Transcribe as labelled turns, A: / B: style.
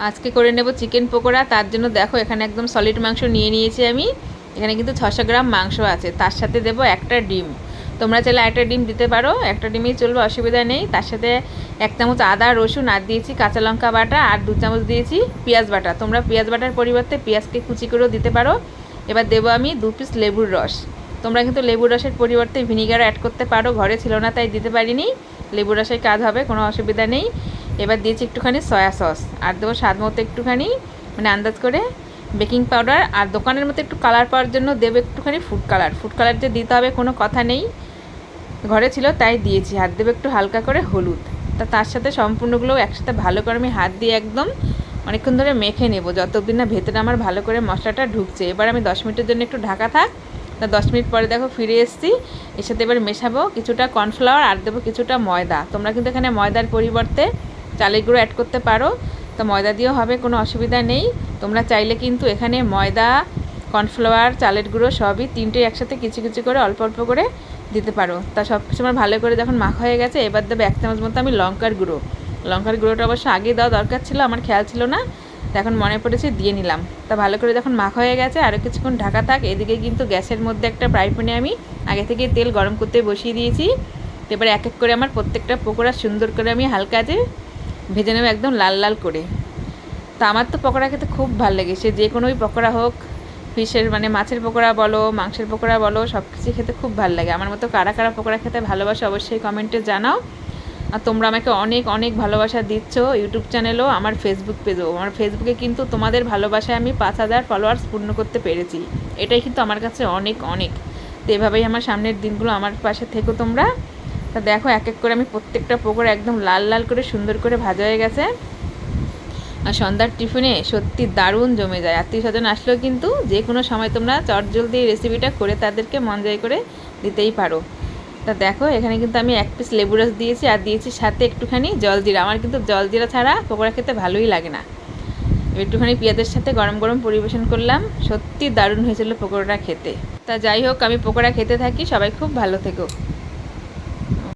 A: আজকে করে নেব চিকেন পকোড়া। তার জন্য দেখো এখানে একদম সলিড মাংস নিয়ে নিয়েছি আমি। এখানে কিন্তু 600 গ্রাম মাংস আছে। তার সাথে দেব একটা ডিম। তোমরা চাইলে একটা ডিম দিতে পারো, একটা ডিমই চলবে, অসুবিধা নেই। তার সাথে 1 চামচ আদা রসুন আর দিয়েছি কাঁচা লঙ্কা বাটা, আর 2 চামচ দিয়েছি পেঁয়াজ বাটা। তোমরা পেঁয়াজ বাটার পরিবর্তে পেঁয়াজকে কুচি করেও দিতে পারো। এবার দেবো আমি 2 পিস লেবুর রস। তোমরা কিন্তু লেবুর রসের পরিবর্তে ভিনিগারও অ্যাড করতে পারো, ঘরে ছিল না তাই দিতে পারিনি। লেবুর রসের কাজ হবে, কোনো অসুবিধা নেই। এবার দিয়েছি একটুখানি সয়া সস, আর দেবো স্বাদ মতো একটুখানি মানে আন্দাজ করে বেকিং পাউডার, আর দোকানের মতো একটু কালার পাওয়ার জন্য দেবো একটুখানি ফুড কালার। ফুড কালার যে দিতে হবে কোনো কথা নেই, ঘরে ছিল তাই দিয়েছি। আর দেবো একটু হালকা করে হলুদ। তার সাথে সম্পূর্ণগুলো একসাথে ভালো করে আমি হাত দিয়ে একদম অনেকক্ষণ ধরে মেখে নেব, যত অবধি না ভেতরে আমার ভালো করে মশলাটা ঢুকছে। এবার আমি 10 মিনিটের জন্য একটু ঢাকা থাক। তা 10 মিনিট পরে দেখো ফিরে এসেছি। এর সাথে এবার মেশাবো কিছুটা কর্নফ্লাওয়ার আর দেবো কিছুটা ময়দা। তোমরা কিন্তু এখানে ময়দার পরিবর্তে চালের গুঁড়ো অ্যাড করতে পারো, তো ময়দা দিয়েও হবে, কোনো অসুবিধা নেই। তোমরা চাইলে কিন্তু এখানে ময়দা, কর্নফ্লাওয়ার, চালের গুঁড়ো সবই তিনটেই একসাথে কিছু কিছু করে অল্প অল্প করে দিতে পারো। তা সব কিছু আমার ভালো করে যখন মাখা হয়ে গেছে, এবার দেবো 1 চামচ মতো আমি লঙ্কার গুঁড়ো। লঙ্কার গুঁড়োটা অবশ্য আগে দেওয়া দরকার ছিল, আমার খেয়াল ছিল না, তো এখন মনে পড়েছে দিয়ে নিলাম। তা ভালো করে যখন মাখা হয়ে গেছে আরও কিছুক্ষণ ঢাকা থাক। এদিকে কিন্তু গ্যাসের মধ্যে একটা ফ্রাই প্যানে আমি আগে থেকে তেল গরম করতে বসিয়ে দিয়েছি। তো এবার এক এক করে আমার প্রত্যেকটা পকোড়া সুন্দর করে আমি হালকা আছে ভেজে নেবো, একদম লাল লাল করে। তা আমার তো পকোড়া খেতে খুব ভালো লাগে, সে যে কোনোই পকোড়া হোক, ফিশের মানে মাছের পকোড়া বলো, মাংসের পকোড়া বলো, সব কিছু খেতে খুব ভালো লাগে। আমার মতো কারা কারা পকোড়া খেতে ভালোবাসো অবশ্যই কমেন্টে জানাও। আর তোমরা আমাকে অনেক অনেক ভালোবাসা দিচ্ছ ইউটিউব চ্যানেলও, আমার ফেসবুক পেজও। আমার ফেসবুকে কিন্তু তোমাদের ভালোবাসায় আমি 5000 ফলোয়ার্স পূর্ণ করতে পেরেছি, এটাই কিন্তু আমার কাছে অনেক অনেক। তো এভাবেই আমার সামনের দিনগুলো আমার পাশে থেকো তোমরা। তা দেখো এক এক করে আমি প্রত্যেকটা পকোড়া একদম লাল লাল করে সুন্দর করে ভাজা হয়ে গেছে। আর সন্ধ্যার টিফিনে সত্যি দারুণ জমে যায়। আত্মীয় স্বজন আসলেও কিন্তু যে কোনো সময় তোমরা চটজলদি এই রেসিপিটা করে তাদেরকে মন জয় করে দিতেই পারো। তা দেখো এখানে কিন্তু আমি 1 পিস লেবু রস দিয়েছি, আর দিয়েছি সাথে একটুখানি জলজিরা। আমার কিন্তু জলজিরা ছাড়া পকোড়া খেতে ভালোই লাগে না। একটুখানি পেঁয়াজের সাথে গরম গরম পরিবেশন করলাম, সত্যি দারুণ হয়েছিল পকোড়াটা খেতে। তা যাই হোক, আমি পকোড়া খেতে থাকি, সবাই খুব ভালো থেকো।